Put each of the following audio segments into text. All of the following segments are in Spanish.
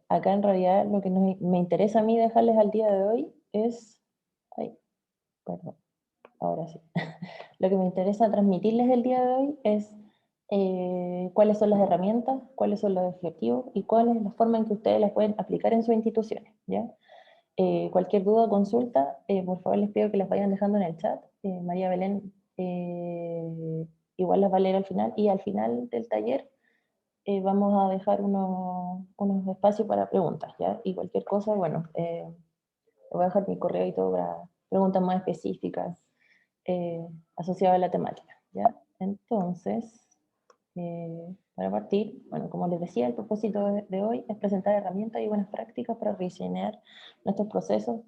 Acá en realidad lo que me interesa a mí dejarles al día de hoy es... Ay, perdón, ahora sí. Lo que me interesa transmitirles el día de hoy es cuáles son las herramientas, cuáles son los objetivos y cuál es la forma en que ustedes las pueden aplicar en sus instituciones, ¿ya? Cualquier duda o consulta, por favor les pido que las vayan dejando en el chat. María Belén igual las va a leer al final, y al final del taller vamos a dejar unos espacios para preguntas, ¿ya? Y cualquier cosa, bueno, voy a dejar mi correo y todo para preguntas más específicas asociadas a la temática, ¿ya? Entonces, para partir, bueno, como les decía, el propósito de hoy es presentar herramientas y buenas prácticas para rediseñar nuestros procesos.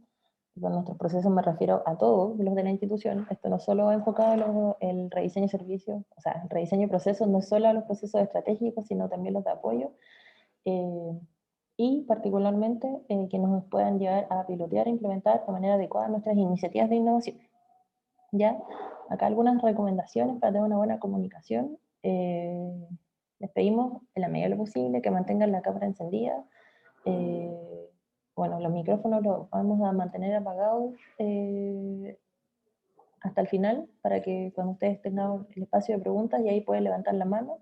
Con nuestros procesos me refiero a todos los de la institución. Esto no solo enfocado en el rediseño de servicios, o sea, el rediseño de procesos no solo a los procesos estratégicos, sino también los de apoyo, eh, y particularmente que nos puedan llevar a pilotear e implementar de manera adecuada nuestras iniciativas de innovación. ¿Ya? Acá algunas recomendaciones para tener una buena comunicación. Les pedimos, en la medida de lo posible, que mantengan la cámara encendida. Eh, bueno, los micrófonos los vamos a mantener apagados hasta el final, para que cuando ustedes tengan el espacio de preguntas, y ahí pueden levantar la mano,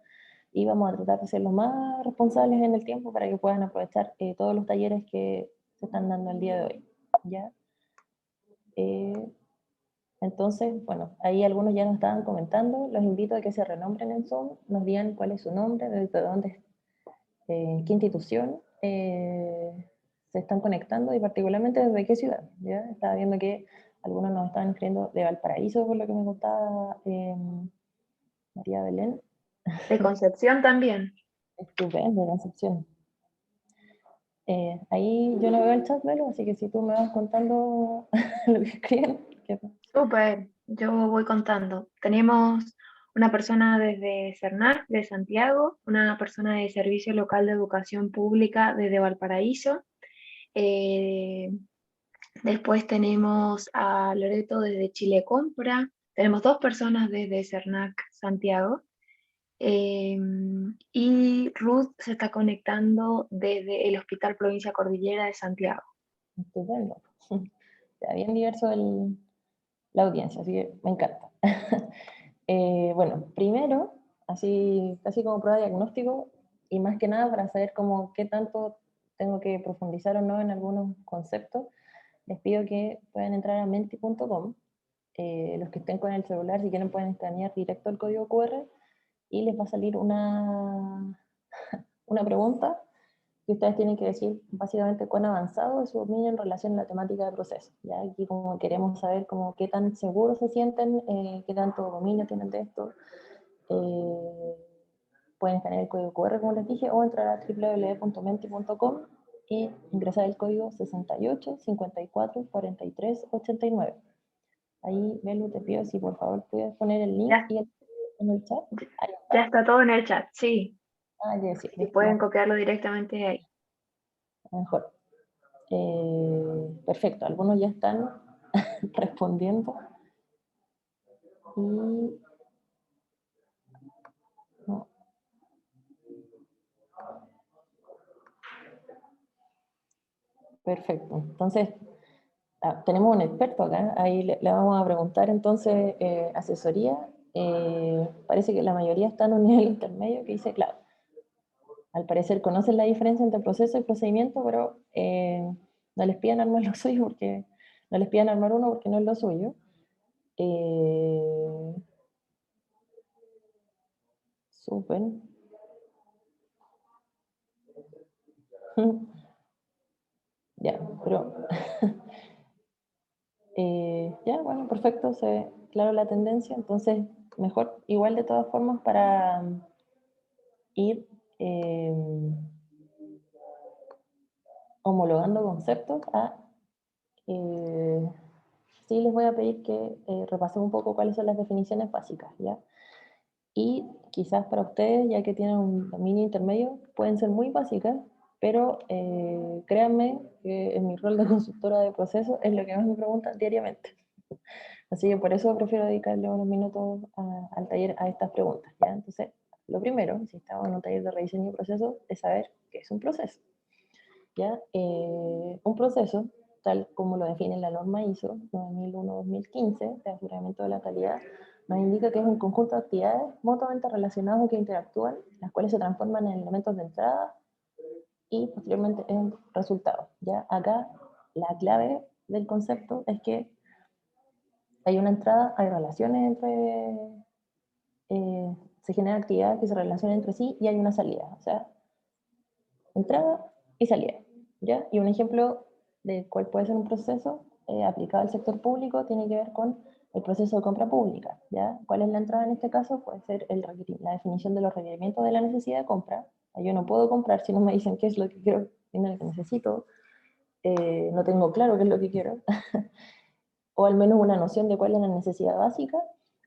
y vamos a tratar de ser lo más responsables en el tiempo para que puedan aprovechar todos los talleres que se están dando el día de hoy. ¿Ya? Eh, entonces, bueno, ahí algunos ya nos estaban comentando. Los invito a que se renombren en Zoom, nos digan cuál es su nombre, desde dónde, qué institución se están conectando, y particularmente desde qué ciudad. ¿Ya? Estaba viendo que algunos nos estaban escribiendo de Valparaíso, por lo que me contaba María Belén. De Concepción también. Estupendo, Concepción. Ahí yo no veo el chat, Velo, así que si tú me vas contando lo que escriben. Súper, yo voy contando. Tenemos una persona desde CERNAC, de Santiago, una persona de Servicio Local de Educación Pública desde Valparaíso. Eh, Después tenemos a Loreto desde Chile Compra. Tenemos dos personas desde CERNAC Santiago. Eh, y Ruth se está conectando desde el Hospital Provincia Cordillera de Santiago. Estupendo. Está bien diverso la audiencia, así que me encanta. Bueno, primero, así casi como prueba de diagnóstico, y más que nada para saber cómo, qué tanto tengo que profundizar o no en algunos conceptos, les pido que puedan entrar a menti.com. Los que estén con el celular, si quieren, pueden escanear directo el código QR, y les va a salir una pregunta que ustedes tienen que decir básicamente cuán avanzado es su dominio en relación a la temática de proceso. ¿Ya? Aquí como queremos saber como qué tan seguros se sienten, qué tanto dominio tienen de esto. Eh, Pueden escanear el código QR, como les dije, o entrar a www.menti.com y ingresar el código 68 54 43 89. Ahí, Belu, te pido si por favor puedes poner el link Ya, y en el chat. Ahí ya está. está todo en el chat, sí. Ah, ya sí, Y listo, pueden copiarlo directamente de ahí. mejor. Perfecto, algunos ya están respondiendo. Y no, perfecto. Entonces, tenemos un experto acá, ahí le vamos a preguntar entonces asesoría. Parece que la mayoría está en un nivel intermedio que dice, claro, al parecer conocen la diferencia entre proceso y procedimiento, pero no les pidan armar lo suyo porque no les pidan armar uno porque no es lo suyo. Eh, Súper. Ya, pero ya, bueno, perfecto, se ve claro la tendencia, entonces mejor, igual de todas formas, para ir homologando conceptos, eh, sí les voy a pedir que repasemos un poco cuáles son las definiciones básicas, ¿ya? Y quizás para ustedes, ya que tienen un dominio intermedio, pueden ser muy básicas, pero créanme que en mi rol de consultora de procesos es lo que más me preguntan diariamente. Así que por eso prefiero dedicarle unos minutos al taller a estas preguntas, ¿ya? Entonces, lo primero, si estamos en un taller de rediseño de procesos, es saber qué es un proceso. ¿Ya? Un proceso, tal como lo define la norma ISO 9001-2015 de aseguramiento de la calidad, nos indica que es un conjunto de actividades mutuamente relacionadas o que interactúan, las cuales se transforman en elementos de entrada y posteriormente en resultados. ¿Ya? Acá la clave del concepto es que hay una entrada, hay relaciones entre, se generan actividades que se relacionan entre sí y hay una salida, o sea, entrada y salida. ¿Ya? Y un ejemplo de cuál puede ser un proceso aplicado al sector público tiene que ver con el proceso de compra pública. ¿Ya? ¿Cuál es la entrada en este caso? Puede ser la definición de los requerimientos de la necesidad de compra. Yo no puedo comprar si no me dicen qué es lo que quiero, qué es lo que necesito, no tengo claro qué es lo que quiero, o al menos una noción de cuál es la necesidad básica,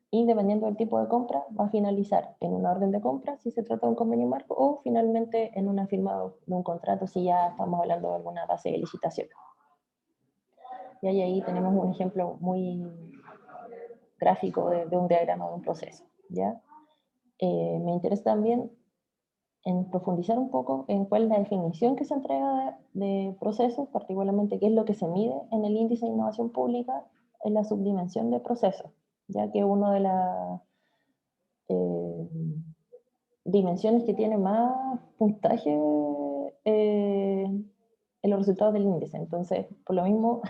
y dependiendo del tipo de compra, va a finalizar en una orden de compra si se trata de un convenio marco, o finalmente en una firma de un contrato si ya estamos hablando de alguna base de licitación. Y ahí tenemos un ejemplo muy gráfico de un diagrama de un proceso. ¿Ya? Me interesa también en profundizar un poco en cuál es la definición que se entrega de procesos, particularmente qué es lo que se mide en el índice de innovación pública en la subdimensión de procesos, ya que una de las eh, dimensiones que tiene más puntaje en los resultados del índice. Entonces, por lo mismo,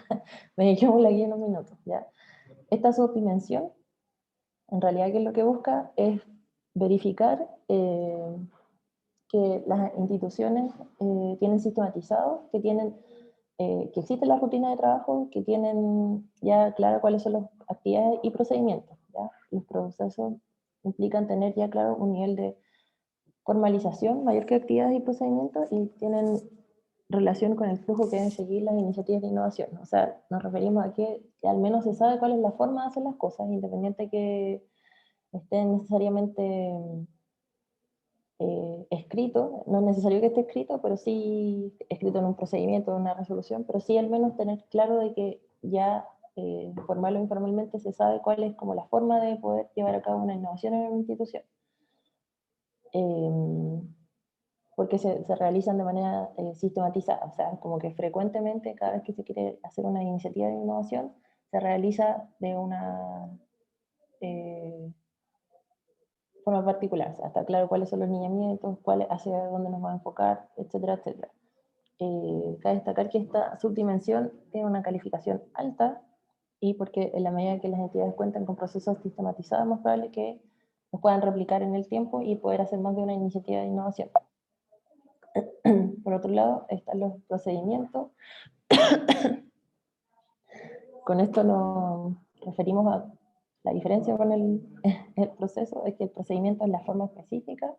me dejemos la guía en un minuto. ¿Ya? Esta subdimensión, en realidad, ¿qué es lo que busca? Es verificar que las instituciones tienen sistematizado, que existe la rutina de trabajo, que tienen ya claro cuáles son las actividades y procedimientos. ¿Ya? Los procesos implican tener ya claro un nivel de formalización mayor que actividades y procedimientos y tienen relación con el flujo que deben seguir las iniciativas de innovación. O sea, nos referimos a que al menos se sabe cuál es la forma de hacer las cosas, independiente de que estén necesariamente escrito, no es necesario que esté escrito, pero sí escrito en un procedimiento, en una resolución, pero sí al menos tener claro de que ya formal o informalmente se sabe cuál es como la forma de poder llevar a cabo una innovación en una institución. Porque se realizan de manera sistematizada, o sea, como que frecuentemente cada vez que se quiere hacer una iniciativa de innovación, se realiza de una forma particular, o sea, está claro cuáles son los lineamientos, hacia dónde nos va a enfocar, etcétera, etcétera. Cabe destacar que esta subdimensión tiene una calificación alta y porque en la medida que las entidades cuentan con procesos sistematizados es más probable que los puedan replicar en el tiempo y poder hacer más de una iniciativa de innovación. Por otro lado, están los procedimientos. Con esto nos referimos a la diferencia con el proceso, es que el procedimiento es la forma específica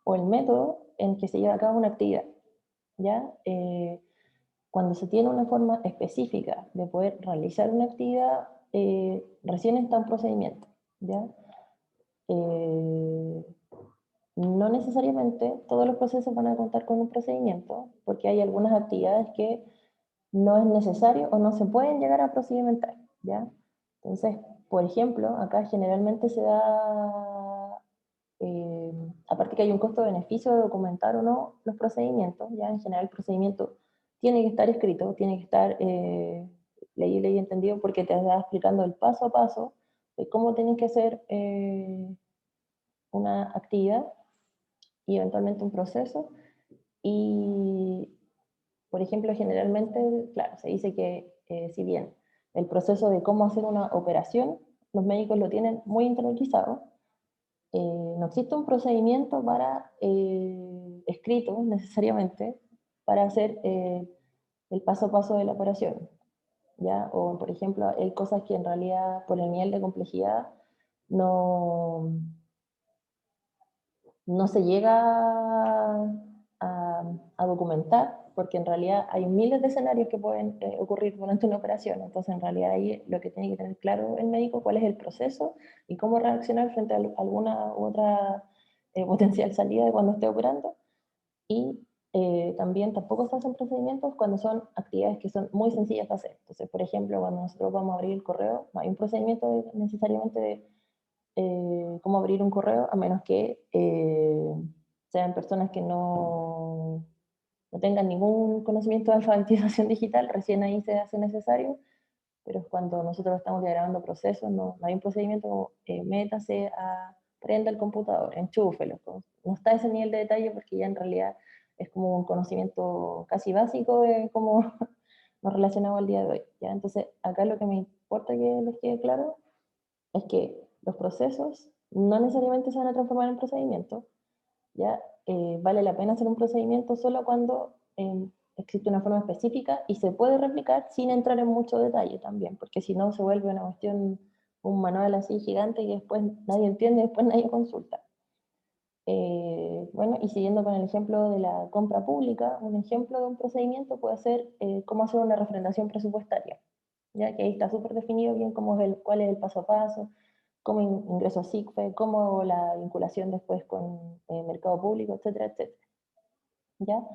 o el método en que se lleva a cabo una actividad. ¿Ya? Cuando se tiene una forma específica de poder realizar una actividad, recién está un procedimiento. ¿Ya? No necesariamente todos los procesos van a contar con un procedimiento, porque hay algunas actividades que no es necesario o no se pueden llegar a procedimentar, ¿ya? Entonces, por ejemplo, acá generalmente se da, aparte que hay un costo-beneficio de documentar o no los procedimientos, ¿ya? En general el procedimiento tiene que estar escrito, tiene que estar leíble y entendido porque te va explicando el paso a paso de cómo tienes que hacer una actividad y eventualmente un proceso. Y, por ejemplo, generalmente, claro, se dice que si bien el proceso de cómo hacer una operación, los médicos lo tienen muy interiorizado, no existe un procedimiento para, escrito necesariamente para hacer el paso a paso de la operación. ¿Ya? O, por ejemplo, hay cosas que en realidad, por el nivel de complejidad, no, no se llega a documentar, porque en realidad hay miles de escenarios que pueden ocurrir durante una operación. Entonces, en realidad ahí lo que tiene que tener claro el médico cuál es el proceso y cómo reaccionar frente a alguna u otra potencial salida de cuando esté operando. Y también tampoco se hacen procedimientos cuando son actividades que son muy sencillas de hacer. Entonces, por ejemplo, cuando nosotros vamos a abrir el correo, no hay un procedimiento necesariamente de cómo abrir un correo, a menos que sean personas que no tengan ningún conocimiento de alfabetización digital, recién ahí se hace necesario, pero cuando nosotros estamos diagramando procesos, no hay un procedimiento como métase a prenda el computador, enchúfelo. No está ese nivel de detalle porque ya en realidad es como un conocimiento casi básico de cómo nos relacionamos al día de hoy. ¿ya? Entonces, acá lo que me importa que les quede claro es que los procesos no necesariamente se van a transformar en procedimientos, ¿ya? Vale la pena hacer un procedimiento solo cuando existe una forma específica y se puede replicar sin entrar en mucho detalle también, porque si no se vuelve una cuestión, un manual así gigante y después nadie entiende, después nadie consulta. Bueno, y siguiendo con el ejemplo de la compra pública, un ejemplo de un procedimiento puede ser cómo hacer una refrendación presupuestaria, ya que ahí está súper definido bien cuál es el paso a paso, cómo ingreso a SICFE, cómo la vinculación después con mercado público, etcétera, etcétera. ¿Ya?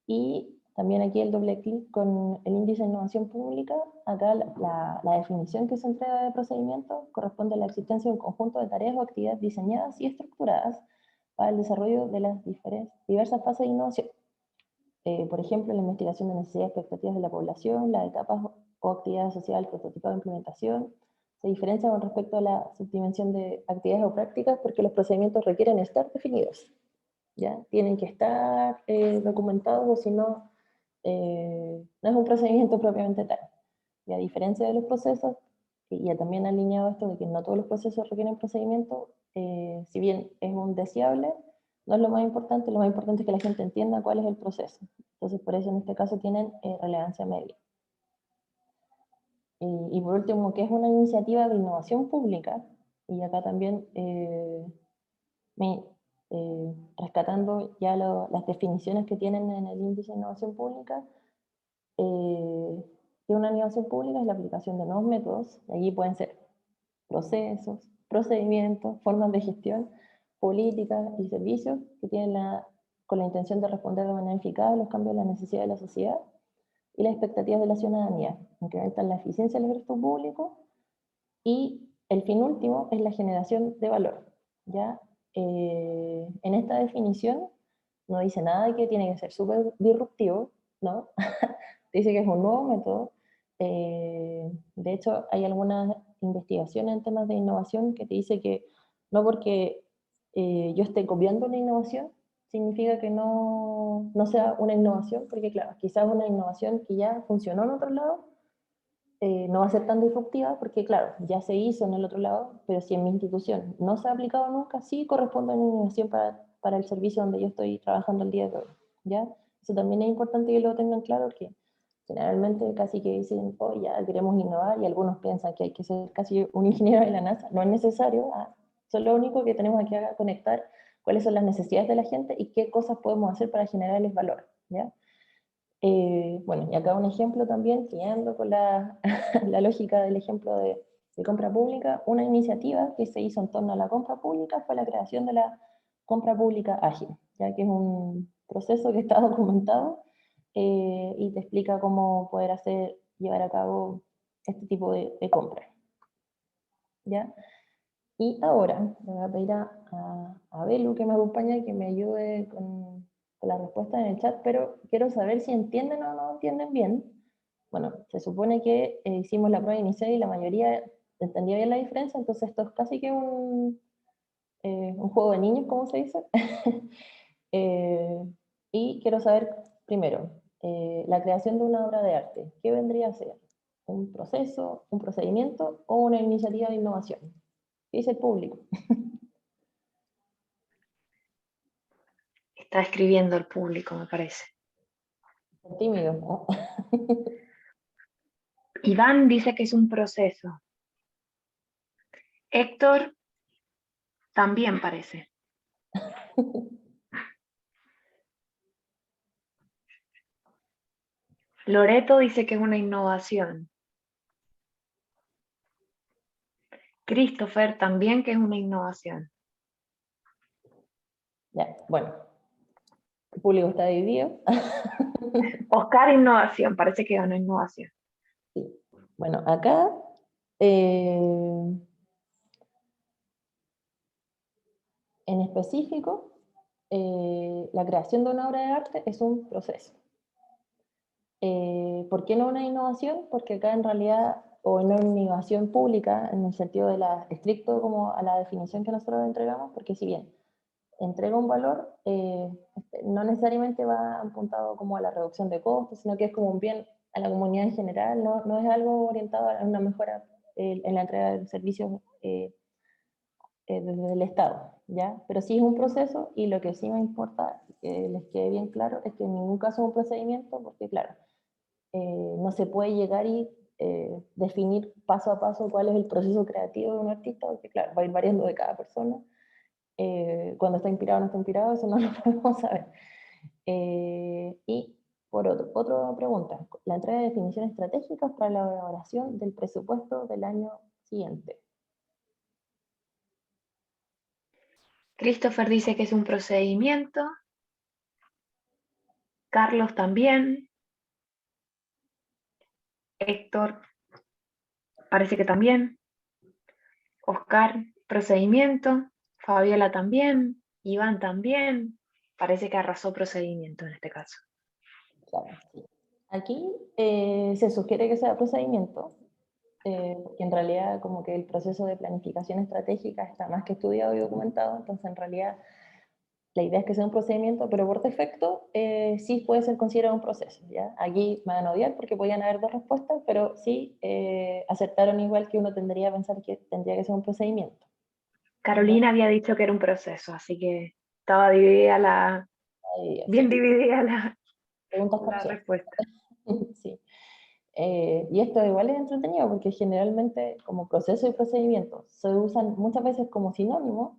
Y también aquí el doble clic con el índice de innovación pública, acá la definición que se entrega de procedimiento corresponde a la existencia de un conjunto de tareas o actividades diseñadas y estructuradas para el desarrollo de las diversas fases de innovación. Por ejemplo, la investigación de necesidades y expectativas de la población, las etapas o actividades asociadas al prototipado de implementación. Se diferencia con respecto a la subdimensión de actividades o prácticas porque los procedimientos requieren estar definidos. ¿ya? Tienen que estar documentados o si no, no es un procedimiento propiamente tal. Y a diferencia de los procesos, y ya también alineado esto de que no todos los procesos requieren procedimiento, si bien es un deseable, no es lo más importante es que la gente entienda cuál es el proceso. Entonces, por eso en este caso tienen relevancia media. Y por último, ¿qué es una iniciativa de innovación pública? Y acá también rescatando ya las definiciones que tienen en el índice de innovación pública, que una innovación pública es la aplicación de nuevos métodos, y allí pueden ser procesos, procedimientos, formas de gestión, políticas y servicios que tienen con la intención de responder de manera eficaz a los cambios de la necesidad de la sociedad y las expectativas de la ciudadanía, incrementan la eficiencia del gasto público y el fin último es la generación de valor. ¿ya? En esta definición no dice nada de que tiene que ser súper disruptivo, ¿no? Dice que es un nuevo método. De hecho, hay algunas investigaciones en temas de innovación que te dice que no porque yo esté copiando una innovación, significa que no sea una innovación, porque claro, quizás una innovación que ya funcionó en otro lado, no va a ser tan disruptiva porque, claro, ya se hizo en el otro lado, pero si en mi institución no se ha aplicado nunca, sí corresponde a una innovación para el servicio donde yo estoy trabajando el día de hoy, ¿ya? Eso también es importante que lo tengan claro, que generalmente casi que dicen, oh, ya queremos innovar, y algunos piensan que hay que ser casi un ingeniero de la NASA. No es necesario, eso es lo único que tenemos aquí a conectar, cuáles son las necesidades de la gente y qué cosas podemos hacer para generarles valor, ¿ya? Bueno, y acá un ejemplo también, siguiendo con la, la lógica del ejemplo de compra pública, una iniciativa que se hizo en torno a la compra pública fue la creación de la compra pública ágil, ya que es un proceso que está documentado y te explica cómo poder llevar a cabo este tipo de compra. ¿Ya? Y ahora le voy a pedir a Belu que me acompañe, que me ayude con la respuesta en el chat, pero quiero saber si entienden o no entienden bien. Bueno, se supone que hicimos la prueba inicial y la mayoría entendía bien la diferencia, entonces esto es casi que un juego de niños, como se dice. Y quiero saber, primero, la creación de una obra de arte, ¿qué vendría a ser? ¿Un proceso, un procedimiento o una iniciativa de innovación? ¿Qué dice el público? Está escribiendo el público, me parece. Tímido, ¿no? Iván dice que es un proceso. Héctor también parece. Loreto dice que es una innovación. Christopher también que es una innovación. Ya, bueno, el público está dividido. Oscar, innovación, parece que es una innovación. Sí. Bueno, acá En específico, la creación de una obra de arte es un proceso. ¿Por qué no una innovación? Porque acá en realidad, o no una innovación pública, en el sentido de la estricto como a la definición que nosotros entregamos, porque si bien entrega un valor, no necesariamente va apuntado como a la reducción de costos, sino que es como un bien a la comunidad en general, no es algo orientado a una mejora en la entrega de servicios desde el Estado, ¿ya? Pero sí es un proceso y lo que sí me importa que les quede bien claro es que en ningún caso es un procedimiento, porque claro, no se puede llegar y definir paso a paso cuál es el proceso creativo de un artista, porque claro, va a ir variando de cada persona. Cuando está inspirado o no está inspirado, eso no lo podemos saber. Y por otra pregunta, la entrega de definiciones estratégicas para la elaboración del presupuesto del año siguiente. Christopher dice que es un procedimiento. Carlos también. Héctor parece que también. Oscar, procedimiento. Fabiola también. Iván también. Parece que arrasó procedimiento en este caso. Claro, sí. Aquí se sugiere que sea procedimiento, porque en realidad como que el proceso de planificación estratégica está más que estudiado y documentado, entonces en realidad la idea es que sea un procedimiento, pero por defecto sí puede ser considerado un proceso, ¿ya? Aquí me van a odiar porque podían haber dos respuestas, pero sí acertaron igual que uno tendría que pensar que tendría que ser un procedimiento. ¿Ya? Carolina había dicho que era un proceso, así que estaba dividida bien Sí, dividida preguntas la capciosas. respuesta. Sí. Y esto igual es entretenido porque generalmente como proceso y procedimiento se usan muchas veces como sinónimos.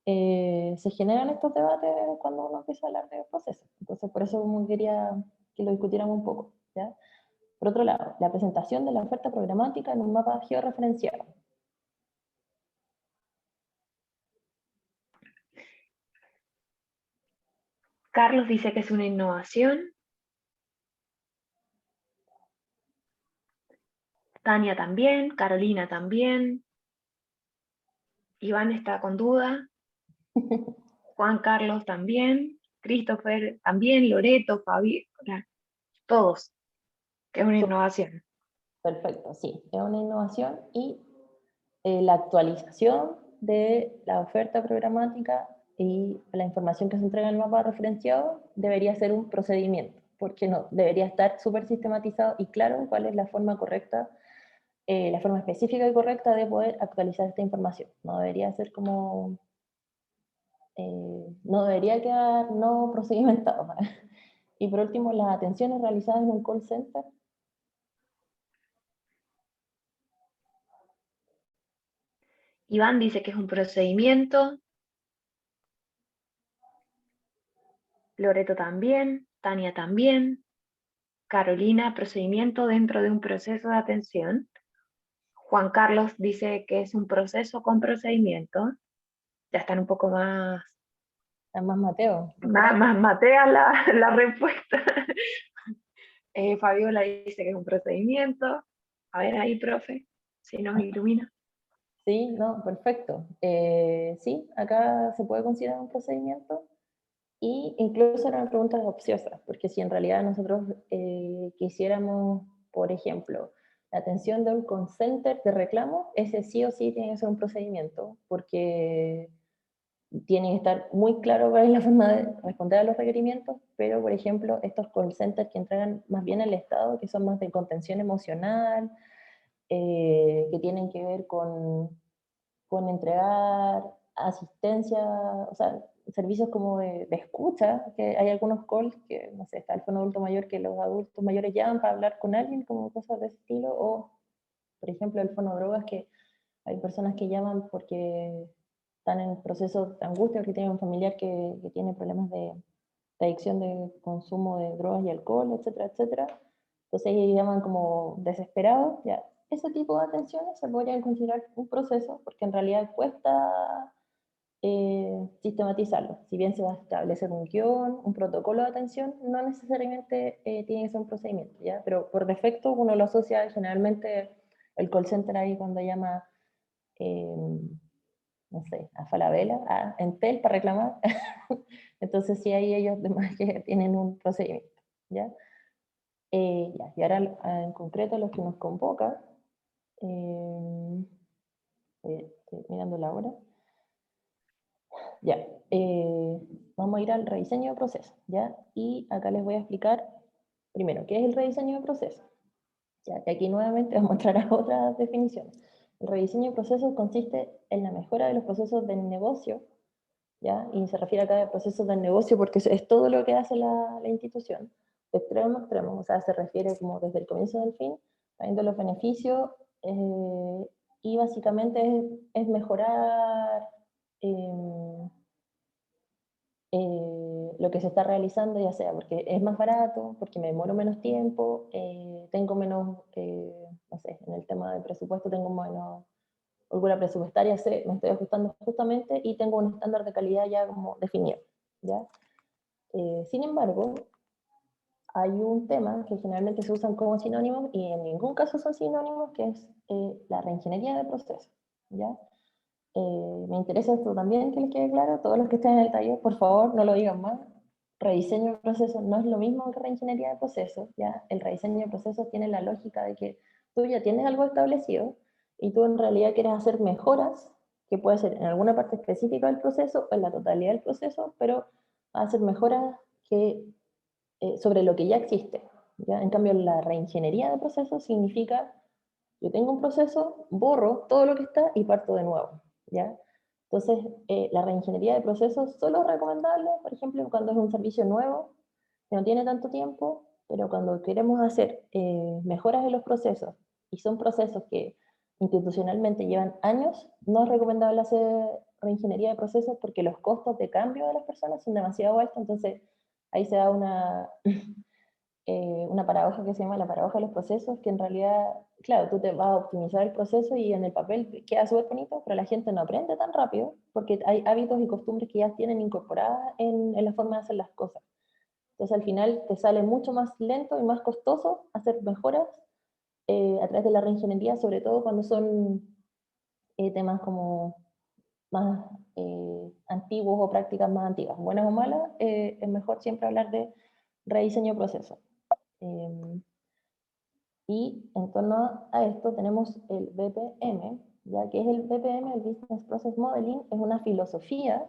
Se generan estos debates cuando uno empieza a hablar de procesos. Entonces, por eso como quería que lo discutiéramos un poco, ¿ya? Por otro lado, la presentación de la oferta programática en un mapa georreferenciado. Carlos dice que es una innovación. Tania también. Carolina también. Iván está con duda. Juan Carlos también. Christopher también. Loreto, Fabi, todos, que es una innovación. Perfecto, sí, es una innovación y la actualización de la oferta programática y la información que se entrega en el mapa referenciado debería ser un procedimiento, porque no, debería estar súper sistematizado y claro cuál es la forma correcta, la forma específica y correcta de poder actualizar esta información. No debería ser como, no debería quedar no procedimentado. Y por último, las atenciones realizadas en un call center. Iván dice que es un procedimiento. Loreto también. Tania también. Carolina, procedimiento dentro de un proceso de atención. Juan Carlos dice que es un proceso con procedimiento. Ya están un poco Además, Mateo. más matea la respuesta. Fabiola dice que es un procedimiento. A ver ahí, profe, si nos ilumina. Sí, no, perfecto. Sí, acá se puede considerar un procedimiento y incluso eran preguntas opciosas, porque si en realidad nosotros quisiéramos, por ejemplo, la atención de un call center de reclamo, ese sí o sí tiene que ser un procedimiento, porque tiene que estar muy claro cuál es la forma de responder a los requerimientos, pero por ejemplo, estos call centers que entregan más bien el Estado, que son más de contención emocional, que tienen que ver con entregar asistencia, o sea, servicios como de escucha, que hay algunos calls que, no sé, está el fono adulto mayor que los adultos mayores llaman para hablar con alguien, como cosas de ese estilo, o por ejemplo el fono drogas, que hay personas que llaman porque están en procesos de angustia, porque tienen un familiar que tiene problemas de adicción de consumo de drogas y alcohol, etcétera, etcétera. Entonces ellos llaman como desesperados, ya. Ese tipo de atenciones se podrían considerar un proceso, porque en realidad cuesta sistematizarlo. Si bien se va a establecer un guión, un protocolo de atención, no necesariamente tiene que ser un procedimiento, ¿ya? Pero por defecto uno lo asocia generalmente el call center ahí cuando llama eh, no sé, a Falabella, a Entel para reclamar, entonces sí hay ellos demás que tienen un procedimiento, ¿ya? Ya, y ahora en concreto los que nos convocan, estoy mirando la hora, ya, vamos a ir al rediseño de proceso, ¿ya? Y acá les voy a explicar primero qué es el rediseño de proceso. Ya, y aquí nuevamente vamos a entrar a otras definiciones. El rediseño de procesos consiste en la mejora de los procesos del negocio, ¿ya? Y se refiere acá a procesos del negocio porque es todo lo que hace la institución, de extremo a extremo, o sea, se refiere como desde el comienzo al fin, viendo los beneficios, y básicamente es mejorar lo que se está realizando, ya sea porque es más barato, porque me demoro menos tiempo, tengo menos, no sé, en el tema de presupuesto tengo menos holgura presupuestaria, me estoy ajustando justamente y tengo un estándar de calidad ya como definido, ¿ya? Sin embargo, hay un tema que generalmente se usan como sinónimos y en ningún caso son sinónimos, que es la reingeniería de procesos, ¿ya? Me interesa esto también, que les quede claro, todos los que estén en el taller, por favor, no lo digan más. Rediseño de procesos no es lo mismo que reingeniería de procesos, ¿ya? El rediseño de procesos tiene la lógica de que tú ya tienes algo establecido y tú en realidad quieres hacer mejoras, que puede ser en alguna parte específica del proceso o en la totalidad del proceso, pero hacer mejoras que, sobre lo que ya existe, ¿ya? En cambio, la reingeniería de procesos significa yo tengo un proceso, borro todo lo que está y parto de nuevo, ¿ya? Entonces, la reingeniería de procesos solo es recomendable, por ejemplo, cuando es un servicio nuevo, que no tiene tanto tiempo, pero cuando queremos hacer mejoras en los procesos, y son procesos que institucionalmente llevan años, no es recomendable hacer reingeniería de procesos porque los costos de cambio de las personas son demasiado altos, entonces ahí se da una paradoja que se llama la paradoja de los procesos, que en realidad, claro, tú te vas a optimizar el proceso y en el papel queda súper bonito, pero la gente no aprende tan rápido porque hay hábitos y costumbres que ya tienen incorporadas en la forma de hacer las cosas. Entonces al final te sale mucho más lento y más costoso hacer mejoras a través de la reingeniería, sobre todo cuando son temas como más antiguos o prácticas más antiguas, buenas o malas, es mejor siempre hablar de rediseño de procesos. Y en torno a esto tenemos el BPM, ya que es el BPM, el Business Process Modeling, es una filosofía,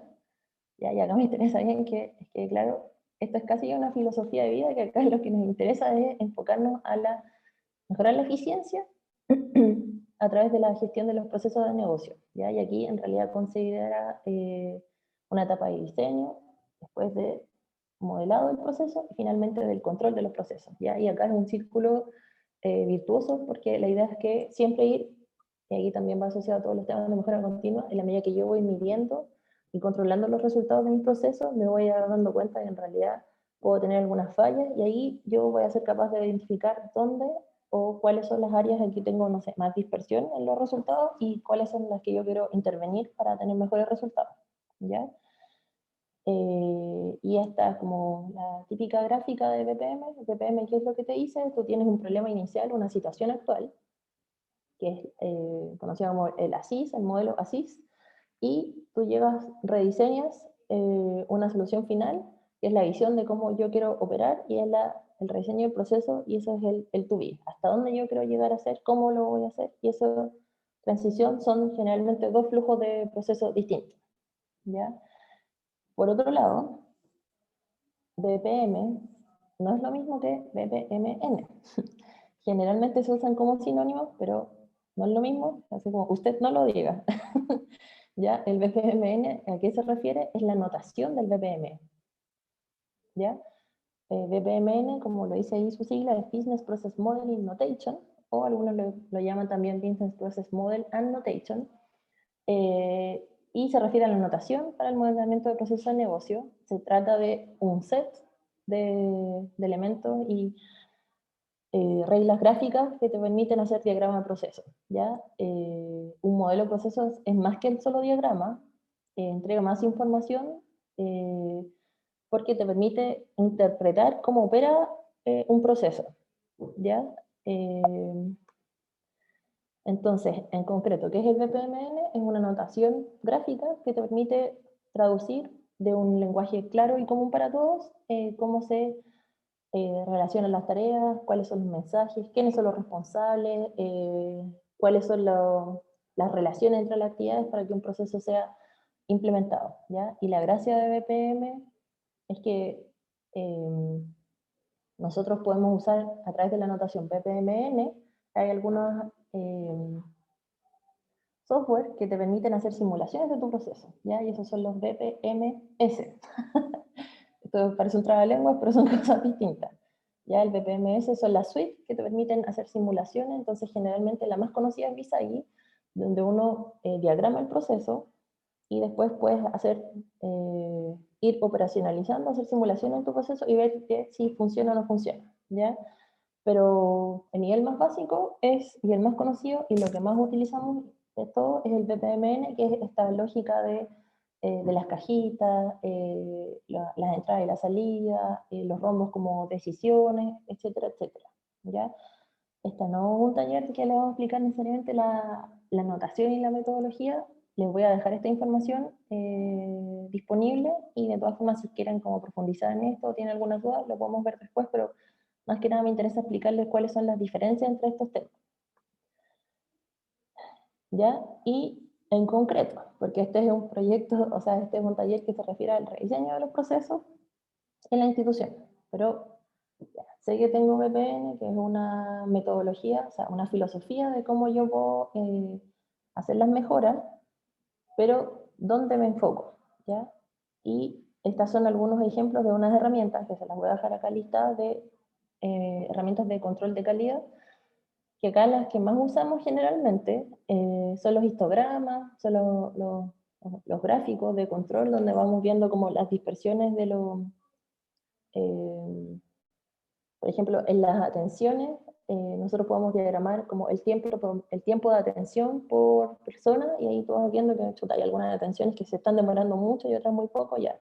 ya, y acá me interesa bien que, claro, esto es casi una filosofía de vida, que acá lo que nos interesa es enfocarnos a mejorar la eficiencia a través de la gestión de los procesos de negocio, ya, y aquí en realidad considera una etapa de diseño, después de modelado del proceso y finalmente del control de los procesos, ya, y acá es un círculo virtuosos, porque la idea es que siempre ir, y aquí también va asociado a todos los temas de mejora continua, en la medida que yo voy midiendo y controlando los resultados de mis procesos, me voy dando cuenta que en realidad puedo tener algunas fallas y ahí yo voy a ser capaz de identificar dónde o cuáles son las áreas en que tengo, no sé, más dispersión en los resultados y cuáles son las que yo quiero intervenir para tener mejores resultados, ¿ya? Y esta es como la típica gráfica de BPM. BPM, ¿qué es lo que te dice? Tú tienes un problema inicial, una situación actual, que es conocido como el ASIS, el modelo ASIS, y tú llegas, rediseñas una solución final, que es la visión de cómo yo quiero operar, y es el rediseño del proceso, y eso es el to be, hasta dónde yo quiero llegar a hacer, cómo lo voy a hacer, y esa transición son generalmente dos flujos de procesos distintos, ¿ya? Por otro lado, BPM no es lo mismo que BPMN. Generalmente se usan como sinónimos, pero no es lo mismo, así como usted no lo diga. ¿Ya? El BPMN, ¿a qué se refiere? Es la notación del BPM. ¿Ya? BPMN, como lo dice ahí su sigla, es Business Process Modeling Notation, o algunos lo llaman también Business Process Model and Notation, y se refiere a la notación para el modelamiento de procesos de negocio. Se trata de un set de elementos y reglas gráficas que te permiten hacer diagrama de proceso, ¿ya? Un modelo de procesos es más que el solo diagrama, entrega más información eh, porque te permite interpretar cómo opera un proceso, ¿ya? Entonces, en concreto, ¿qué es el BPMN? Es una notación gráfica que te permite traducir de un lenguaje claro y común para todos cómo se relacionan las tareas, cuáles son los mensajes, quiénes son los responsables, cuáles son las relaciones entre las actividades para que un proceso sea implementado, ¿ya? Y la gracia de BPM es que nosotros podemos usar a través de la notación BPMN, hay algunos software que te permiten hacer simulaciones de tu proceso, ¿ya? Y esos son los BPMS. Esto parece un trabalenguas, pero son cosas distintas. Ya el BPMS son las suites que te permiten hacer simulaciones, entonces generalmente la más conocida es Visagi, donde uno diagrama el proceso y después puedes hacer, ir operacionalizando, hacer simulaciones en tu proceso y ver que si funciona o no funciona, ¿ya? Pero el nivel más básico es, y el más conocido, y lo que más utilizamos de todo, es el BPMN, que es esta lógica de las cajitas, las entradas y las salidas, los rombos como decisiones, etcétera, etcétera, ¿ya? Este no es un taller que les vamos a explicar necesariamente la notación y la metodología. Les voy a dejar esta información disponible y de todas formas si quieren como profundizar en esto o tienen algunas dudas, lo podemos ver después, pero más que nada me interesa explicarles cuáles son las diferencias entre estos temas, ¿ya? Y en concreto, porque este es un proyecto, o sea, este es un taller que se refiere al rediseño de los procesos en la institución, pero ya, sé que tengo VPN, que es una metodología, o sea, una filosofía de cómo yo puedo hacer las mejoras, pero ¿dónde me enfoco? ¿Ya? Y estas son algunos ejemplos de unas herramientas que se las voy a dejar acá listadas de herramientas de control de calidad, que acá las que más usamos generalmente son los histogramas, son los gráficos de control, donde vamos viendo como las dispersiones de los, eh, por ejemplo, en las atenciones, nosotros podemos diagramar como el tiempo de atención por persona, y ahí tú vas viendo que chuta, hay algunas atenciones que se están demorando mucho y otras muy poco, ya.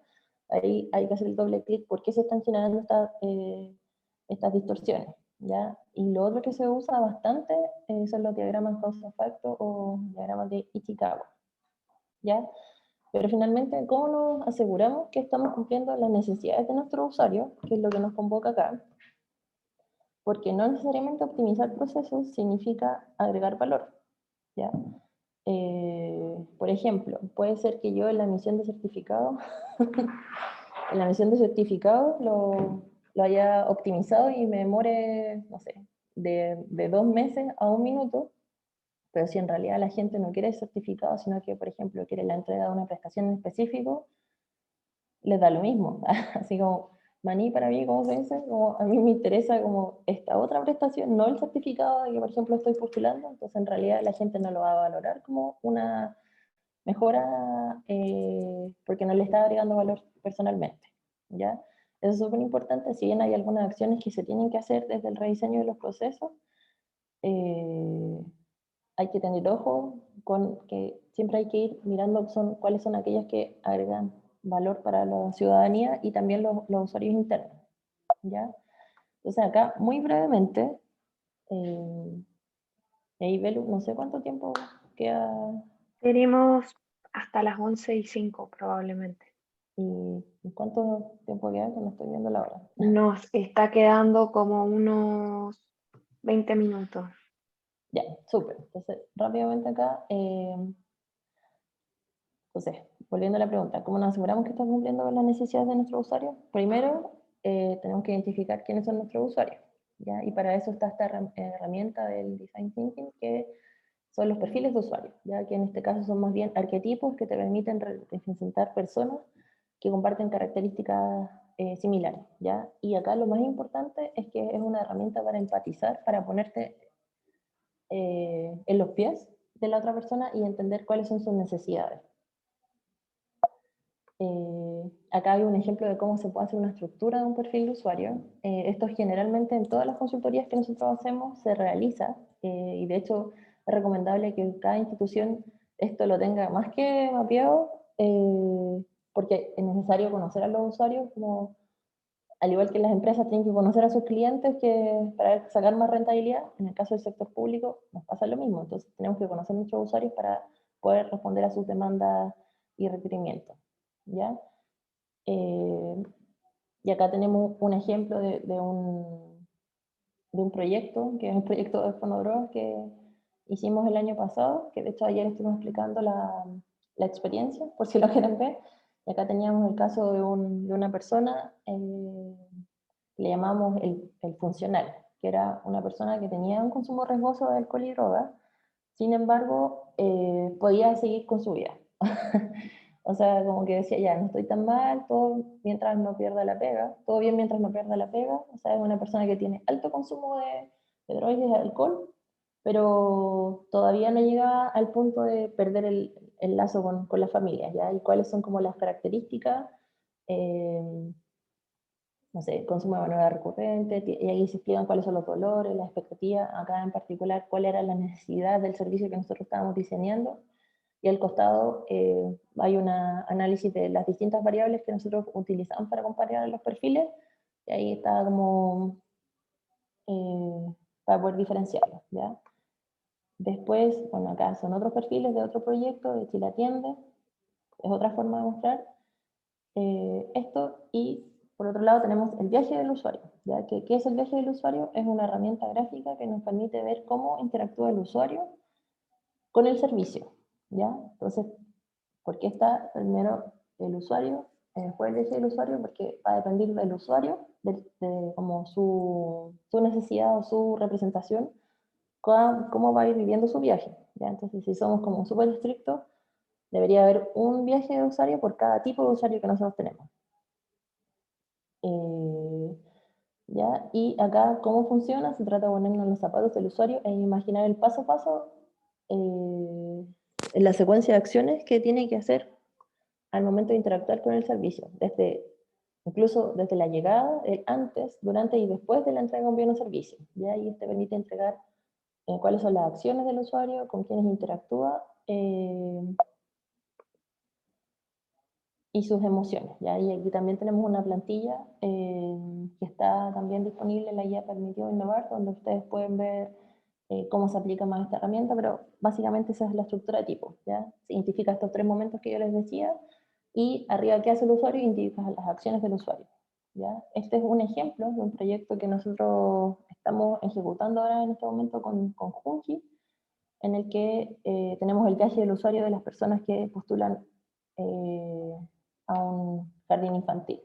Ahí hay que hacer el doble clic, ¿por qué se están generando estas distorsiones? ¿Ya? Y lo otro que se usa bastante son los diagramas causa-efecto o diagramas de Ichikawa, ¿ya? Pero finalmente, ¿cómo nos aseguramos que estamos cumpliendo las necesidades de nuestro usuario, que es lo que nos convoca acá? Porque no necesariamente optimizar procesos significa agregar valor, ¿ya? Por ejemplo, puede ser que yo en la emisión de certificado, en la emisión de certificado lo haya optimizado y me demore, no sé, de 2 meses a 1 minuto, pero si en realidad la gente no quiere el certificado, sino que, por ejemplo, quiere la entrega de una prestación en específico, les da lo mismo. Así como, maní para mí, como se dice, como a mí me interesa como esta otra prestación, no el certificado de que, por ejemplo, estoy postulando, entonces en realidad la gente no lo va a valorar como una mejora porque no le está agregando valor personalmente, ¿ya? Eso es súper importante, si bien hay algunas acciones que se tienen que hacer desde el rediseño de los procesos, eh, hay que tener ojo con que siempre hay que ir mirando cuáles son aquellas que agregan valor para la ciudadanía y también los usuarios internos, ¿ya? Entonces acá, muy brevemente, eh, ahí Belu, no sé cuánto tiempo queda Tenemos hasta las 11:05 probablemente. y cuánto tiempo queda, que no estoy viendo la hora. Nos está quedando como unos 20 minutos. Ya, súper. Entonces, rápidamente acá, entonces, volviendo a la pregunta, ¿cómo nos aseguramos que estamos cumpliendo con las necesidades de nuestros usuarios? Primero, tenemos que identificar quiénes son nuestros usuarios, ¿ya? Y para eso está esta herramienta del Design Thinking, que son los perfiles de usuarios, ¿ya? Que en este caso son más bien arquetipos que te permiten representar personas que comparten características similares, ¿ya? Y acá lo más importante es que es una herramienta para empatizar, para ponerte en los pies de la otra persona y entender cuáles son sus necesidades. Acá hay un ejemplo de cómo se puede hacer una estructura de un perfil de usuario. Esto generalmente en todas las consultorías que nosotros hacemos se realiza y de hecho es recomendable que cada institución esto lo tenga más que mapeado porque es necesario conocer a los usuarios como al igual que las empresas tienen que conocer a sus clientes para sacar más rentabilidad, en el caso del sector público nos pasa lo mismo. Entonces tenemos que conocer a nuestros usuarios para poder responder a sus demandas y requerimientos, ¿ya? Y acá tenemos un ejemplo de un proyecto, que es un proyecto de Fonodro que hicimos el año pasado, que de hecho ayer estuvimos explicando la experiencia, por si lo quieren ver. Y acá teníamos el caso de una persona, le llamamos el funcional, que era una persona que tenía un consumo riesgoso de alcohol y drogas, sin embargo, podía seguir con su vida. O sea, como que decía, ya, no estoy tan mal, todo mientras no pierda la pega, todo bien mientras no pierda la pega. O sea, es una persona que tiene alto consumo de drogas y de alcohol, pero todavía no llega al punto de perder el lazo con la familia, ¿ya? Y cuáles son como las características, eh, no sé, consumo de manera recurrente, y ahí se explican cuáles son los dolores, las expectativas, acá en particular cuál era la necesidad del servicio que nosotros estábamos diseñando, y al costado hay un análisis de las distintas variables que nosotros utilizamos para comparar los perfiles, y ahí está como para poder diferenciarlos, ¿ya? Después, bueno, acá son otros perfiles de otro proyecto de Chile Atiende, es otra forma de mostrar esto, y por otro lado tenemos el viaje del usuario, ¿ya? ¿Qué es el viaje del usuario? Es una herramienta gráfica que nos permite ver cómo interactúa el usuario con el servicio, ¿ya? Entonces, ¿por qué está primero el usuario? Después el viaje del usuario, porque va a depender del usuario, de como su necesidad o su representación, cómo va a ir viviendo su viaje, ¿ya? Entonces, si somos como súper estrictos, debería haber un viaje de usuario por cada tipo de usuario que nosotros tenemos. ¿Ya? Y acá, ¿cómo funciona? Se trata de ponernos en los zapatos del usuario e imaginar el paso a paso en la secuencia de acciones que tiene que hacer al momento de interactuar con el servicio, incluso desde la llegada, el antes, durante y después de la entrega de un bien o servicio. ¿Ya? Y te permite entregar cuáles son las acciones del usuario, con quiénes interactúa, y sus emociones, ¿ya? Y aquí también tenemos una plantilla que está también disponible en la guía Permitió Innovar, donde ustedes pueden ver cómo se aplica más esta herramienta, pero básicamente esa es la estructura de tipo, ¿ya? Se identifica estos tres momentos que yo les decía, y arriba qué hace el usuario, identifica las acciones del usuario, ¿ya? Este es un ejemplo de un proyecto que nosotros estamos ejecutando ahora en este momento con Junji, en el que tenemos el viaje del usuario de las personas que postulan eh, a un jardín infantil.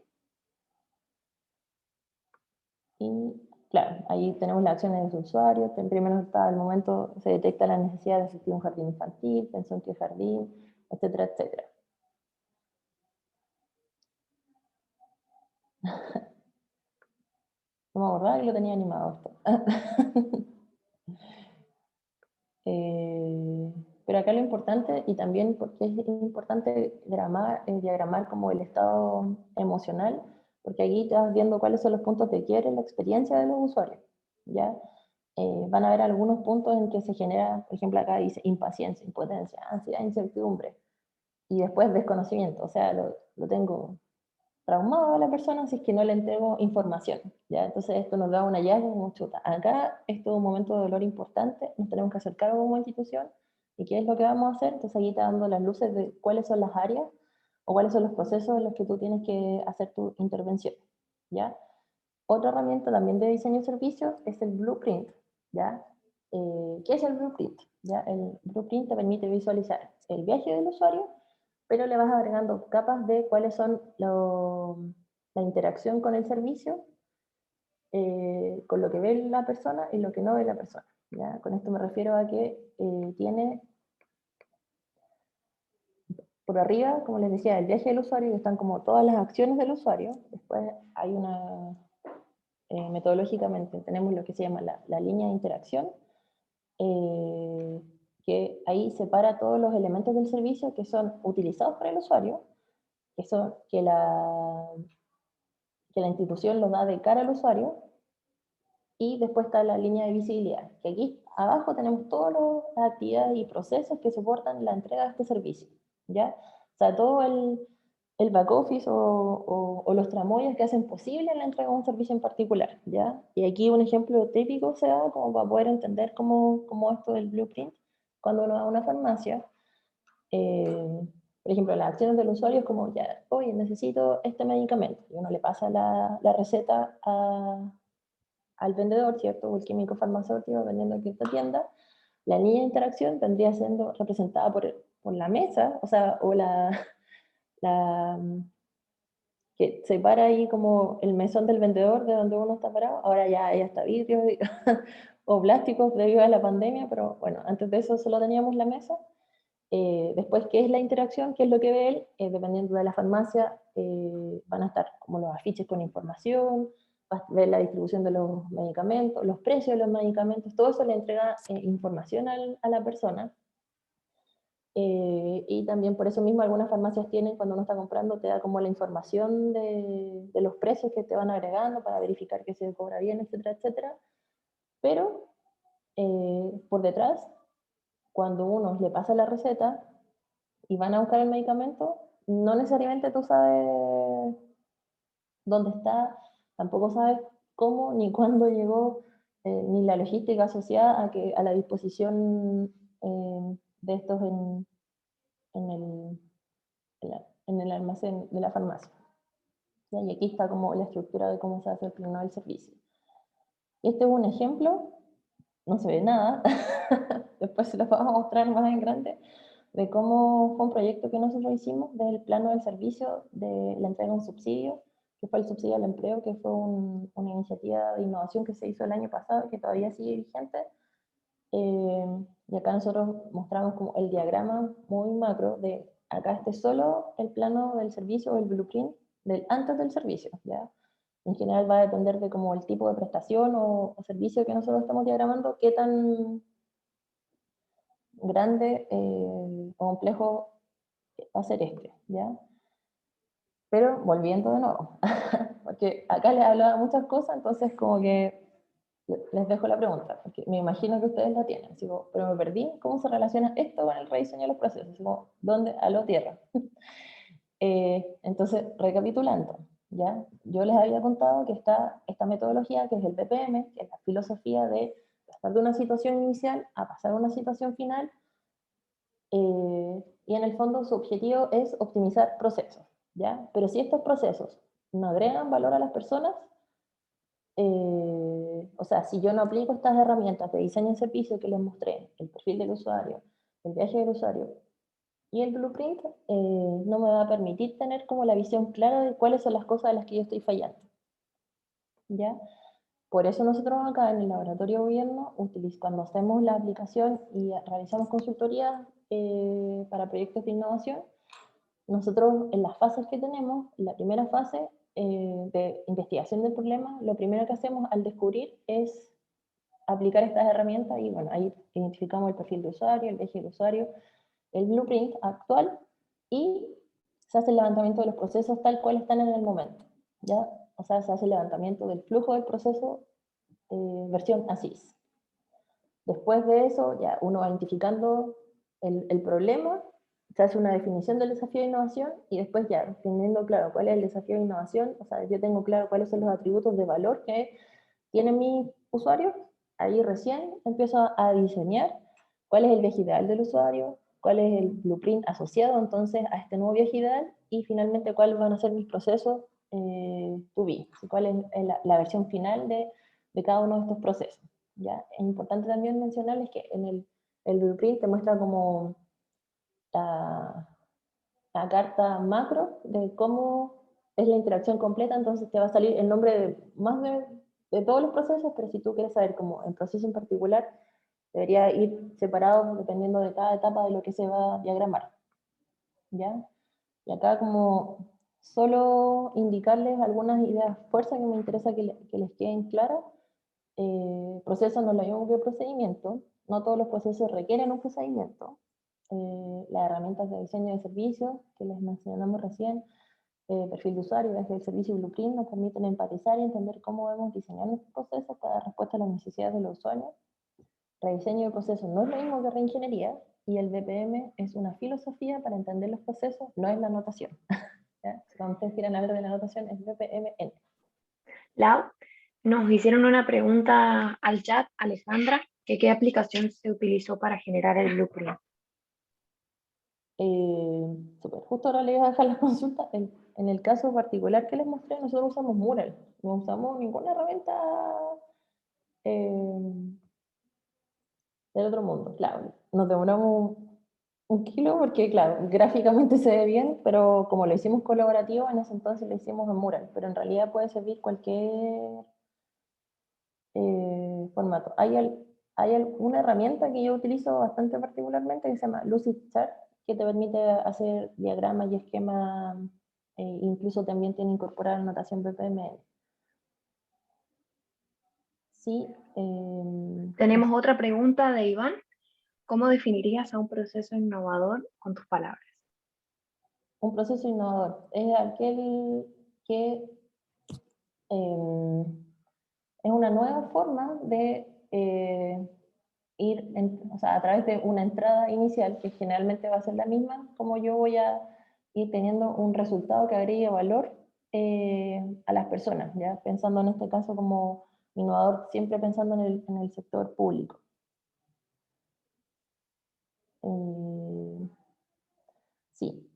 Y claro, ahí tenemos las acciones de los usuarios. En primer está el momento, se detecta la necesidad de asistir a un jardín infantil, pensó en qué jardín, etcétera, etcétera. No me acordaba que lo tenía animado esto. Pero acá lo importante, y también porque es importante diagramar como el estado emocional, porque aquí estás viendo cuáles son los puntos de quiebre en la experiencia de los usuarios, ¿ya? Van a haber algunos puntos en que se genera, por ejemplo, acá dice impaciencia, impotencia, ansiedad, incertidumbre, y después desconocimiento, o sea, lo tengo traumado a la persona si es que no le entrego información, ¿ya? Entonces esto nos da un hallazgo como chuta. Acá es todo un momento de dolor importante, nos tenemos que hacer cargo como institución, y qué es lo que vamos a hacer. Entonces aquí está dando las luces de cuáles son las áreas o cuáles son los procesos en los que tú tienes que hacer tu intervención, ¿ya? Otra herramienta también de diseño de servicios es el blueprint, ¿ya? ¿Qué es el blueprint? ¿Ya? El blueprint te permite visualizar el viaje del usuario, pero le vas agregando capas de cuáles son la interacción con el servicio, con lo que ve la persona y lo que no ve la persona, ¿ya? Con esto me refiero a que tiene por arriba, como les decía, el viaje del usuario, que están como todas las acciones del usuario. Después hay metodológicamente, tenemos lo que se llama la línea de interacción, eh, que ahí separa todos los elementos del servicio que son utilizados por el usuario, que la institución los da de cara al usuario, y después está la línea de visibilidad, que aquí abajo tenemos todas las actividades y procesos que soportan la entrega de este servicio, ¿ya? O sea, el back office o los tramoyas que hacen posible la entrega de un servicio en particular, ¿ya? Y aquí un ejemplo típico se da como para poder entender cómo esto del blueprint, cuando uno va a una farmacia, por ejemplo, las acciones del usuario es como, ya, oye, necesito este medicamento, y uno le pasa la receta al vendedor, ¿cierto? O el químico farmacéutico, dependiendo de qué tienda. La línea de interacción vendría siendo representada por la mesa, o sea, o la que separa ahí como el mesón del vendedor de donde uno está parado. Ahora ya está vidrio o plásticos debido a la pandemia, pero bueno, antes de eso solo teníamos la mesa. Después, ¿qué es la interacción? ¿Qué es lo que ve él? Dependiendo de la farmacia, van a estar como los afiches con información, va a ver la distribución de los medicamentos, los precios de los medicamentos, todo eso le entrega información a la persona. Y también por eso mismo algunas farmacias tienen, cuando uno está comprando, te da como la información de los precios que te van agregando para verificar que se cobra bien, etcétera, etcétera. Pero por detrás, cuando uno le pasa la receta y van a buscar el medicamento, no necesariamente tú sabes dónde está, tampoco sabes cómo ni cuándo llegó, ni la logística asociada a la disposición de estos en el, en el almacén de la farmacia. Y aquí está como la estructura de cómo se hace el plano del servicio. Este es un ejemplo, no se ve nada, después se los vamos a mostrar más en grande, de cómo fue un proyecto que nosotros hicimos del plano del servicio de la entrega de un subsidio, que fue el subsidio al empleo, que fue una iniciativa de innovación que se hizo el año pasado, que todavía sigue vigente. Y acá nosotros mostramos como el diagrama muy macro de acá este solo el plano del servicio o el blueprint del antes del servicio, ¿ya? En general va a depender de como el tipo de prestación o servicio que nosotros estamos diagramando, qué tan grande o complejo va a ser este, ¿ya? Pero volviendo de nuevo, porque acá les hablaba muchas cosas, entonces como que les dejo la pregunta, porque me imagino que ustedes la tienen, así como, pero me perdí, ¿cómo se relaciona esto con el rediseño de los procesos? Así como, ¿dónde? A lo tierra. Entonces, recapitulando, ¿ya? Yo les había contado que está esta metodología, que es el BPM, que es la filosofía de pasar de una situación inicial a pasar a una situación final, y en el fondo su objetivo es optimizar procesos, ¿ya? Pero si estos procesos no agregan valor a las personas, o sea, si yo no aplico estas herramientas de diseño de servicio que les mostré, el perfil del usuario, el viaje del usuario y el blueprint, no me va a permitir tener como la visión clara de cuáles son las cosas de las que yo estoy fallando, ¿ya? Por eso nosotros acá en el laboratorio de gobierno, cuando hacemos la aplicación y realizamos consultoría para proyectos de innovación, nosotros en las fases que tenemos, en la primera fase de investigación del problema, lo primero que hacemos al descubrir es aplicar estas herramientas y bueno, ahí identificamos el perfil de usuario, el eje de usuario, el blueprint actual y se hace el levantamiento de los procesos tal cual están en el momento, ¿ya? O sea, se hace el levantamiento del flujo del proceso versión ASIS. Después de eso, ya uno va identificando el problema, se hace una definición del desafío de innovación y después ya teniendo claro cuál es el desafío de innovación, o sea, yo tengo claro cuáles son los atributos de valor que tienen mis usuarios, ahí recién empiezo a diseñar cuál es el viaje ideal del usuario, cuál es el blueprint asociado entonces a este nuevo viaje ideal y finalmente cuáles van a ser mis procesos to be, cuál es la versión final de cada uno de estos procesos. ¿Ya? Es importante también mencionarles que en el blueprint te muestra como la, la carta macro de cómo es la interacción completa, entonces te va a salir el nombre de todos los procesos, pero si tú quieres saber como el proceso en particular, debería ir separado dependiendo de cada etapa de lo que se va a diagramar. ¿Ya? Y acá como solo indicarles algunas ideas fuerzas que me interesa que les queden claras. Proceso no es lo mismo que procedimiento, no todos los procesos requieren un procedimiento. Las herramientas de diseño de servicios que les mencionamos recién, perfil de usuario, desde el servicio Blueprint nos permiten empatizar y entender cómo debemos diseñar nuestros procesos para dar respuesta a las necesidades de los usuarios. Rediseño de procesos no es lo mismo que reingeniería y el BPM es una filosofía para entender los procesos, no es la notación. ¿ya? Cuando ustedes quieran hablar de la notación es BPMN. Lau, nos hicieron una pregunta al chat, Alejandra, que qué aplicación se utilizó para generar el blueprint. Súper, justo ahora les voy a dejar la consulta. En el caso particular que les mostré, nosotros usamos Mural, no usamos ninguna herramienta eh, del otro mundo, claro. Nos demoramos un kilo porque, claro, gráficamente se ve bien, pero como lo hicimos colaborativo, en ese entonces lo hicimos en Mural, pero en realidad puede servir cualquier formato. Hay una herramienta que yo utilizo bastante particularmente que se llama Lucidchart, que te permite hacer diagramas y esquemas, incluso también tiene incorporada notación BPMN. Sí, Tenemos otra pregunta de Iván. ¿Cómo definirías a un proceso innovador con tus palabras? un proceso innovador es aquel que es una nueva forma de o sea, a través de una entrada inicial, que generalmente va a ser la misma, como yo voy a ir teniendo un resultado que agregue valor a las personas, ¿ya? Pensando en este caso como innovador, siempre pensando en el sector público. Sí,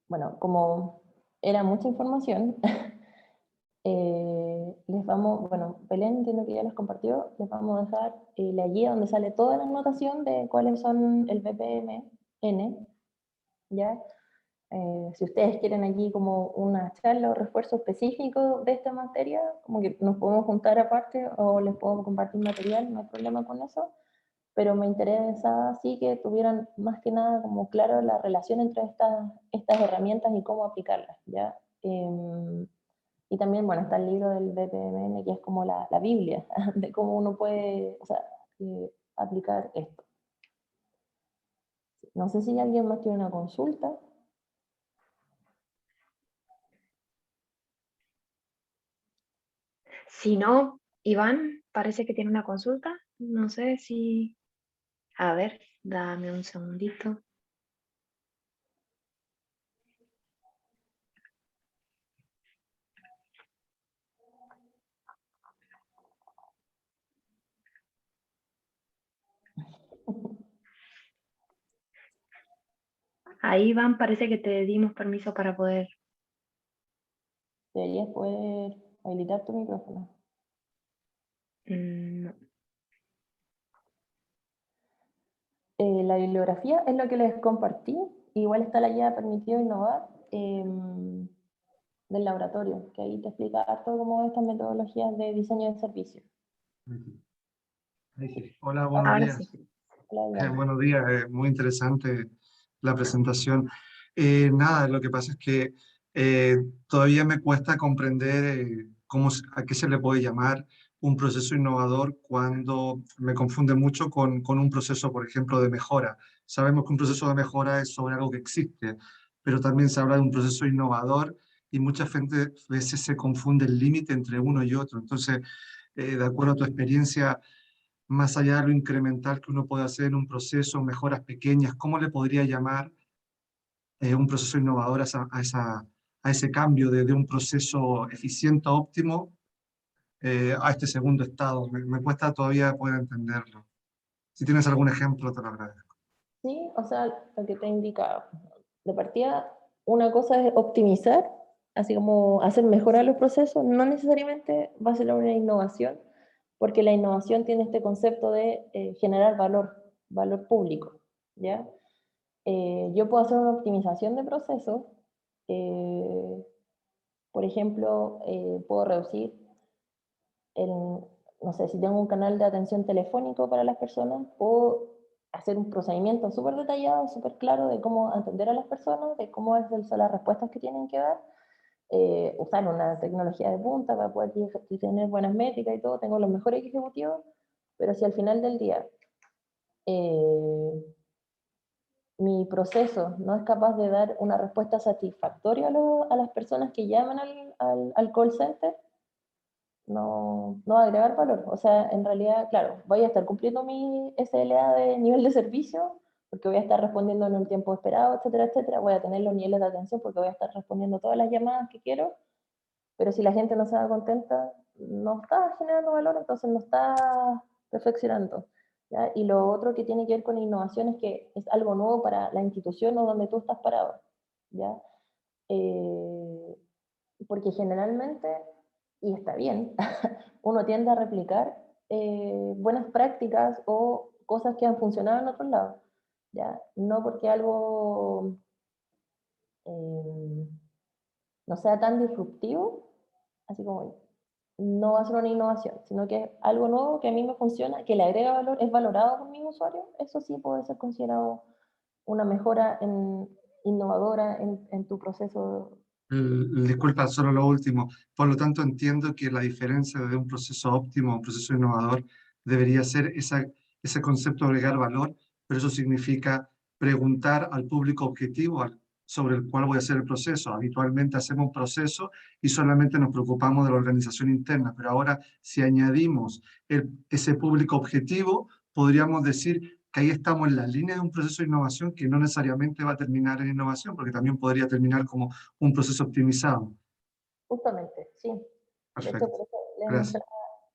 bueno, como era mucha información, les vamos, bueno, Belén entiendo que ya les compartió, les vamos a dejar la guía donde sale toda la anotación de cuáles son el BPMN, ¿ya? Si ustedes quieren allí como una charla o refuerzo específico de esta materia, como que nos podemos juntar aparte o les puedo compartir material, no hay problema con eso, pero me interesa sí que tuvieran más que nada como claro la relación entre estas herramientas y cómo aplicarlas, ¿ya? Y también, bueno, está el libro del BPMN, que es como la Biblia de cómo uno puede, o sea, aplicar esto. No sé si alguien más tiene una consulta. Si no, Iván parece que tiene una consulta. No sé si... A ver, dame un segundito. Ahí, Iván, parece que te dimos permiso para poder... Deberías poder habilitar tu micrófono. No. La bibliografía es lo que les compartí. Igual está la guía Permitido Innovar del laboratorio, que ahí te explica harto cómo estas metodologías de diseño de servicios. Ahí sí. Hola, buenos Ahora días. sí. Buenos días, muy interesante la presentación. Nada, lo que pasa es que todavía me cuesta comprender a qué se le puede llamar un proceso innovador cuando me confunde mucho con un proceso, por ejemplo, de mejora. Sabemos que un proceso de mejora es sobre algo que existe, pero también se habla de un proceso innovador y muchas veces se confunde el límite entre uno y otro. Entonces, de acuerdo a tu experiencia, más allá de lo incremental que uno puede hacer en un proceso, mejoras pequeñas, ¿cómo le podría llamar un proceso innovador a ese cambio de un proceso eficiente, óptimo, a este segundo estado? Me cuesta todavía poder entenderlo. Si tienes algún ejemplo, te lo agradezco. Sí, o sea, lo que te indica, de partida, una cosa es optimizar, así como hacer mejora los procesos, no necesariamente va a ser una innovación, porque la innovación tiene este concepto de generar valor público, ¿ya? Yo puedo hacer una optimización de procesos, eh, por ejemplo, puedo reducir no sé, si tengo un canal de atención telefónico para las personas, puedo hacer un procedimiento súper detallado, súper claro de cómo atender a las personas, de cómo son las respuestas que tienen que dar, usar una tecnología de punta para poder tener buenas métricas y todo, tengo los mejores ejecutivos, pero si al final del día eh, mi proceso no es capaz de dar una respuesta satisfactoria a las personas que llaman al call center, no va a agregar valor. O sea, en realidad, claro, voy a estar cumpliendo mi SLA de nivel de servicio, porque voy a estar respondiendo en un tiempo esperado, etcétera, etcétera, voy a tener los niveles de atención porque voy a estar respondiendo todas las llamadas que quiero, pero si la gente no se da contenta, no está generando valor, entonces no está perfeccionando. ¿Ya? Y lo otro que tiene que ver con innovación es que es algo nuevo para la institución o donde tú estás parado. ¿Ya? Porque generalmente, y está bien, uno tiende a replicar buenas prácticas o cosas que han funcionado en otros lados. ¿Ya? No porque algo no sea tan disruptivo, así como no va a ser una innovación, sino que es algo nuevo que a mí me funciona, que le agrega valor, es valorado por mis usuarios, eso sí puede ser considerado una mejora innovadora en tu proceso. Disculpa, solo lo último. Por lo tanto, entiendo que la diferencia de un proceso óptimo a un proceso innovador debería ser ese concepto de agregar valor, pero eso significa preguntar al público objetivo sobre el cual voy a hacer el proceso. Habitualmente hacemos un proceso y solamente nos preocupamos de la organización interna, pero ahora si añadimos ese público objetivo, podríamos decir que ahí estamos en la línea de un proceso de innovación que no necesariamente va a terminar en innovación, porque también podría terminar como un proceso optimizado. Justamente, sí. De hecho, Perfecto. por eso les Gracias. mostraba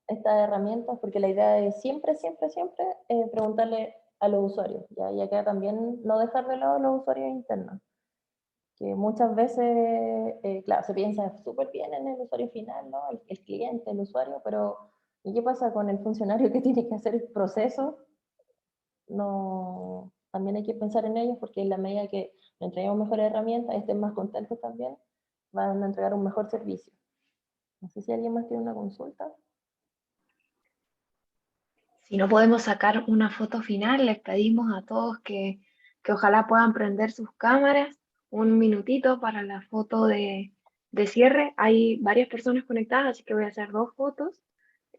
estas herramientas, porque la idea es siempre, siempre, siempre preguntarle a los usuarios, ¿ya? Y acá también no dejar de lado a los usuarios internos, que muchas veces, claro, se piensa súper bien en el usuario final, ¿no? El cliente, el usuario, pero ¿y qué pasa con el funcionario que tiene que hacer el proceso? No, también hay que pensar en ellos porque en la medida que le entreguemos mejores herramientas, estén más contentos también, van a entregar un mejor servicio. No sé si alguien más tiene una consulta. Si no podemos sacar una foto final, les pedimos a todos que ojalá puedan prender sus cámaras un minutito para la foto de cierre. Hay varias personas conectadas, así que voy a hacer 2 fotos.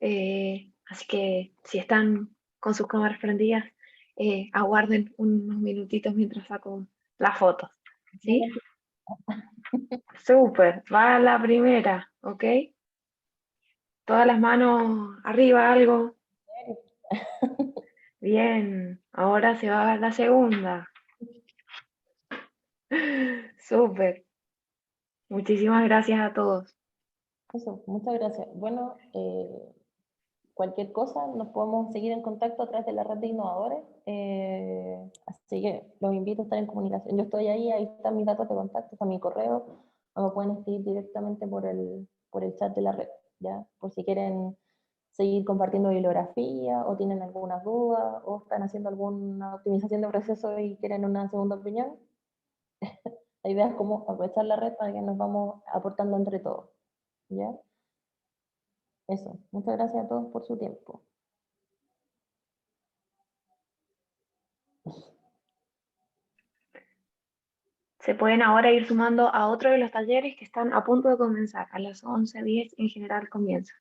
Así que si están con sus cámaras prendidas, aguarden unos minutitos mientras saco las fotos. ¿Sí? Súper, va la primera, ¿ok? Todas las manos arriba, algo. Bien, ahora se va a la segunda. Súper. Muchísimas gracias a todos. Eso, muchas gracias. Bueno, cualquier cosa, nos podemos seguir en contacto a través de la red de innovadores. Así que los invito a estar en comunicación. Yo estoy ahí están mis datos de contacto, está mi correo, o me pueden escribir directamente por el chat de la red, ¿ya? Por si quieren seguir compartiendo bibliografía, o tienen algunas dudas, o están haciendo alguna optimización de proceso y quieren una segunda opinión. La idea es cómo aprovechar la red para que nos vamos aportando entre todos, ¿ya? Eso. Muchas gracias a todos por su tiempo. Se pueden ahora ir sumando a otro de los talleres que están a punto de comenzar. A las 11:10 en general comienza.